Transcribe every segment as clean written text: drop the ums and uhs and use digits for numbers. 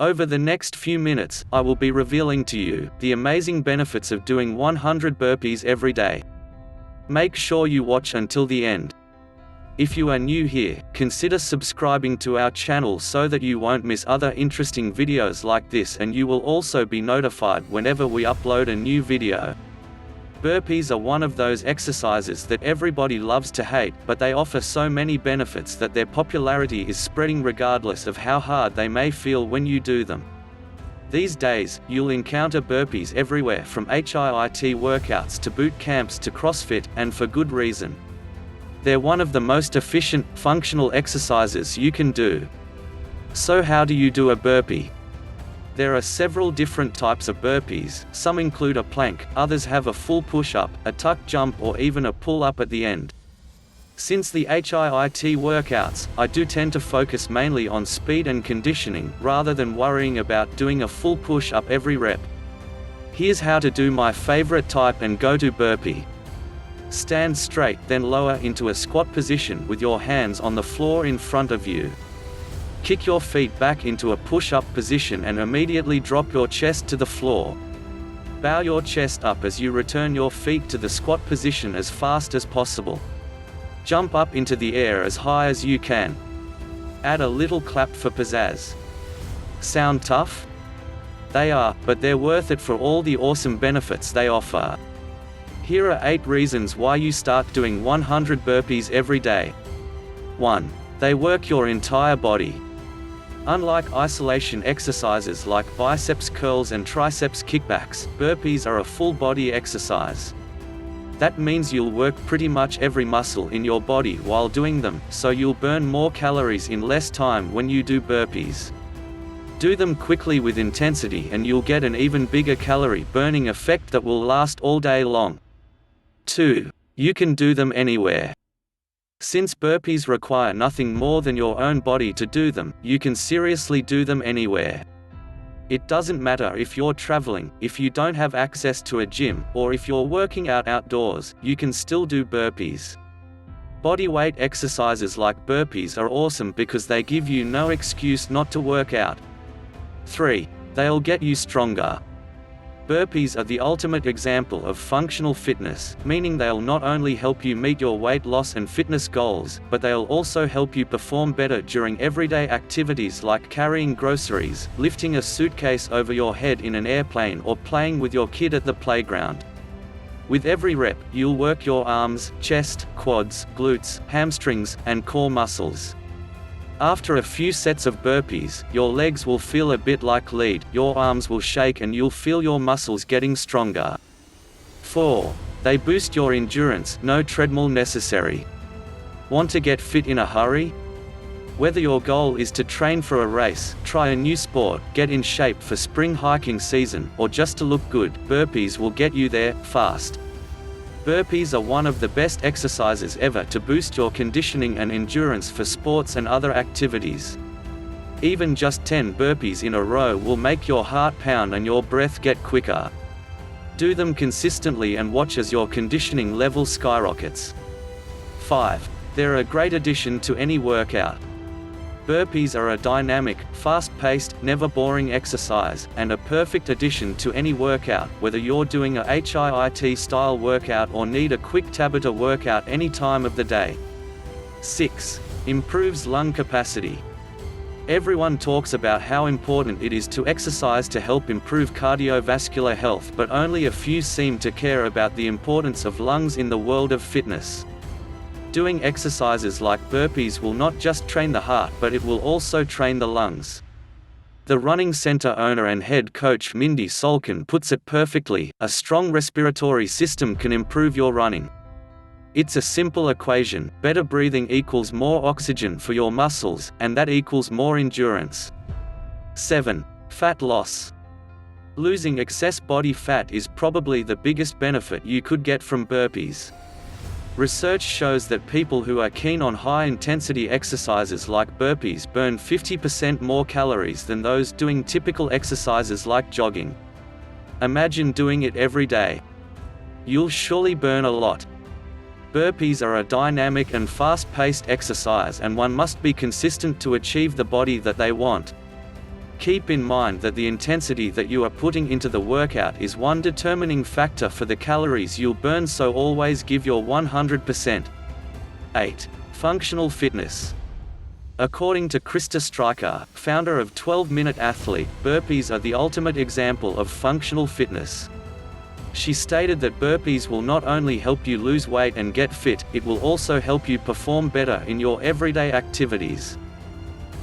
Over the next few minutes, I will be revealing to you the amazing benefits of doing 100 burpees every day. Make sure you watch until the end. If you are new here, consider subscribing to our channel so that you won't miss other interesting videos like this, and you will also be notified whenever we upload a new video. Burpees are one of those exercises that everybody loves to hate, but they offer so many benefits that their popularity is spreading regardless of how hard they may feel when you do them. These days, you'll encounter burpees everywhere, from HIIT workouts to boot camps to CrossFit, and for good reason. They're one of the most efficient, functional exercises you can do. So how do you do a burpee? There are several different types of burpees. Some include a plank, others have a full push-up, a tuck jump, or even a pull-up at the end. Since the HIIT workouts, I do tend to focus mainly on speed and conditioning, rather than worrying about doing a full push-up every rep. Here's how to do my favorite type and go-to burpee. Stand straight, then lower into a squat position with your hands on the floor in front of you. Kick your feet back into a push-up position and immediately drop your chest to the floor. Bow your chest up as you return your feet to the squat position as fast as possible. Jump up into the air as high as you can. Add a little clap for pizzazz. Sound tough? They are, but they're worth it for all the awesome benefits they offer. Here are 8 reasons why you start doing 100 burpees every day. 1. They work your entire body. Unlike isolation exercises like biceps curls and triceps kickbacks, burpees are a full-body exercise. That means you'll work pretty much every muscle in your body while doing them, so you'll burn more calories in less time when you do burpees. Do them quickly with intensity and you'll get an even bigger calorie burning effect that will last all day long. 2. You can do them anywhere. Since burpees require nothing more than your own body to do them, you can seriously do them anywhere. It doesn't matter if you're traveling, if you don't have access to a gym, or if you're working out outdoors, you can still do burpees. Bodyweight exercises like burpees are awesome because they give you no excuse not to work out. 3. They'll get you stronger. Burpees are the ultimate example of functional fitness, meaning they'll not only help you meet your weight loss and fitness goals, but they'll also help you perform better during everyday activities like carrying groceries, lifting a suitcase over your head in an airplane, or playing with your kid at the playground. With every rep, you'll work your arms, chest, quads, glutes, hamstrings, and core muscles. After a few sets of burpees, your legs will feel a bit like lead, your arms will shake, and you'll feel your muscles getting stronger. 4. They boost your endurance, no treadmill necessary. Want to get fit in a hurry? Whether your goal is to train for a race, try a new sport, get in shape for spring hiking season, or just to look good, burpees will get you there, fast. Burpees are one of the best exercises ever to boost your conditioning and endurance for sports and other activities. Even just 10 burpees in a row will make your heart pound and your breath get quicker. Do them consistently and watch as your conditioning level skyrockets. 5. They're a great addition to any workout. Burpees are a dynamic, fast-paced, never-boring exercise, and a perfect addition to any workout, whether you're doing a HIIT-style workout or need a quick Tabata workout any time of the day. 6. Improves lung capacity. Everyone talks about how important it is to exercise to help improve cardiovascular health, but only a few seem to care about the importance of lungs in the world of fitness. Doing exercises like burpees will not just train the heart, but it will also train the lungs. The running center owner and head coach Mindy Solkin puts it perfectly: a strong respiratory system can improve your running. It's a simple equation: better breathing equals more oxygen for your muscles, and that equals more endurance. 7. Fat loss. Losing excess body fat is probably the biggest benefit you could get from burpees. Research shows that people who are keen on high-intensity exercises like burpees burn 50% more calories than those doing typical exercises like jogging. Imagine doing it every day. You'll surely burn a lot. Burpees are a dynamic and fast-paced exercise, and one must be consistent to achieve the body that they want. Keep in mind that the intensity that you are putting into the workout is one determining factor for the calories you'll burn, so always give your 100%. 8. Functional fitness. According to Krista Stryker, founder of 12-Minute Athlete, burpees are the ultimate example of functional fitness. She stated that burpees will not only help you lose weight and get fit, it will also help you perform better in your everyday activities.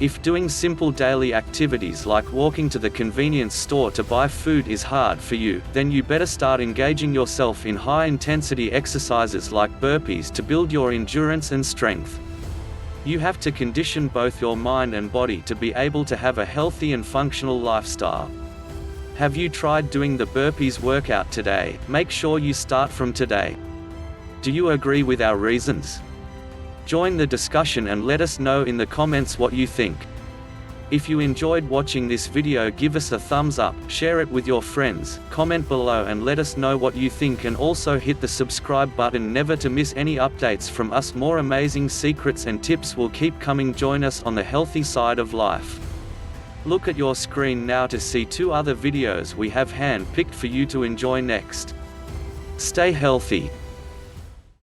If doing simple daily activities like walking to the convenience store to buy food is hard for you, then you better start engaging yourself in high-intensity exercises like burpees to build your endurance and strength. You have to condition both your mind and body to be able to have a healthy and functional lifestyle. Have you tried doing the burpees workout today? Make sure you start from today. Do you agree with our reasons? Join the discussion and let us know in the comments what you think. If you enjoyed watching this video, give us a thumbs up, share it with your friends, comment below and let us know what you think, and also hit the subscribe button never to miss any updates from us. More amazing secrets and tips will keep coming. Join us on the healthy side of life. Look at your screen now to see 2 other videos we have hand-picked for you to enjoy next. Stay healthy.